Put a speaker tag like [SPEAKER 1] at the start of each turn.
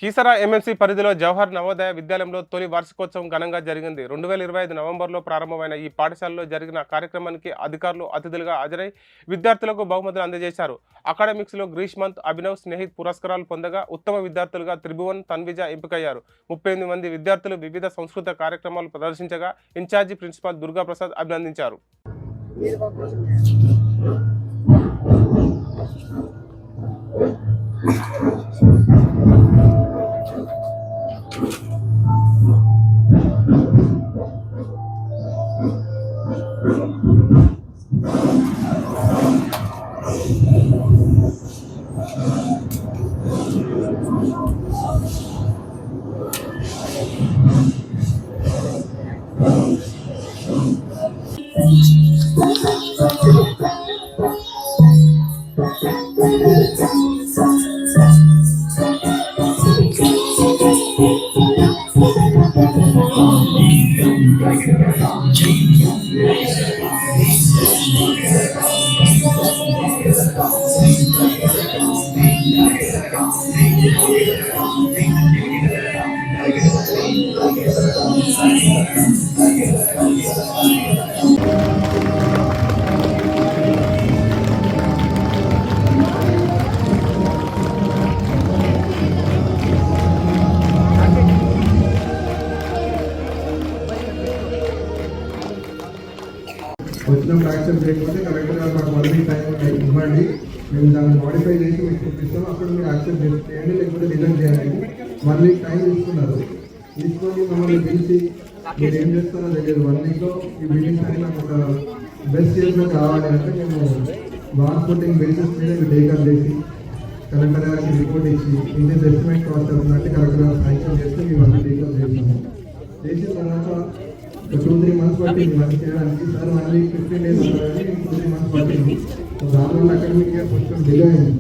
[SPEAKER 1] Keesara MMC పరిధిలో జవహర్ నవోదయ విద్యాలయంలో తొలి వార్షికోత్సవం ఘనంగా జరిగింది. 2025 నవంబర్లో ప్రారంభమైన ఈ పాఠశాలలో జరిగిన కార్యక్రమానికి అధికారులు అతిథులుగా హాజరై విద్యార్థులకు బహుమతులు అందజేశారు. అకాడమిక్స్లో గ్రీష్మంత్, అభినవ్, స్నేహిత్ పురస్కారాలు పొందగా ఉత్తమ విద్యార్థులుగా త్రిభువన్, తన్విజ ఎంపికయ్యారు. 38 మంది విద్యార్థులు వివిధ సంస్కృత కార్యక్రమాలు ప్రదర్శించగా ఇన్ఛార్జి ప్రిన్సిపాల్ దుర్గాప్రసాద్ అభినందించారు.
[SPEAKER 2] వచ్చినప్పుడు యాక్సెప్ట్ చేయకపోతే కలెక్టర్ గారు మాకు 1 వీక్ టైం ఇవ్వండి, మేము దాన్ని మాడిఫై చేసి మీకు చూపిస్తాం, అక్కడ మీరు యాక్సెప్ట్ చేయండి లేకపోతే రిజెక్ట్ చేయండి. 1 వీక్ టైం తీసుకున్నారు. తీసుకొని మమ్మల్ని పిలిచి మీరు ఏం చేస్తారో తెలియదు, 1 వీక్లో ఈ బిల్డింగ్స్ అని నాకు ఒక బెస్ట్ ఇయర్లో కావాలి అంటే మేము వార్స్పోర్టింగ్ బేసిస్ మీద ఇవి టేకప్ చేసి కలెక్టర్ గారికి రిపోర్ట్ ఇచ్చి ఇండియన్ ఎస్టిమేట్ కాస్ట్ అవుతుందంటే కలెక్టర్ గారు శాంక్షన్ చేస్తే మేము అన్ని టేకప్ చేస్తాము. చేసిన తర్వాత 2-3 months పట్టింది మనకి చేయడానికి. సార్ 1 వీక్ 15 days ఉంటుంది, 2-3 months పట్టింది. దానివల్ల అకాడమిక్ ఇయర్ కొంచెం డిలే అయింది.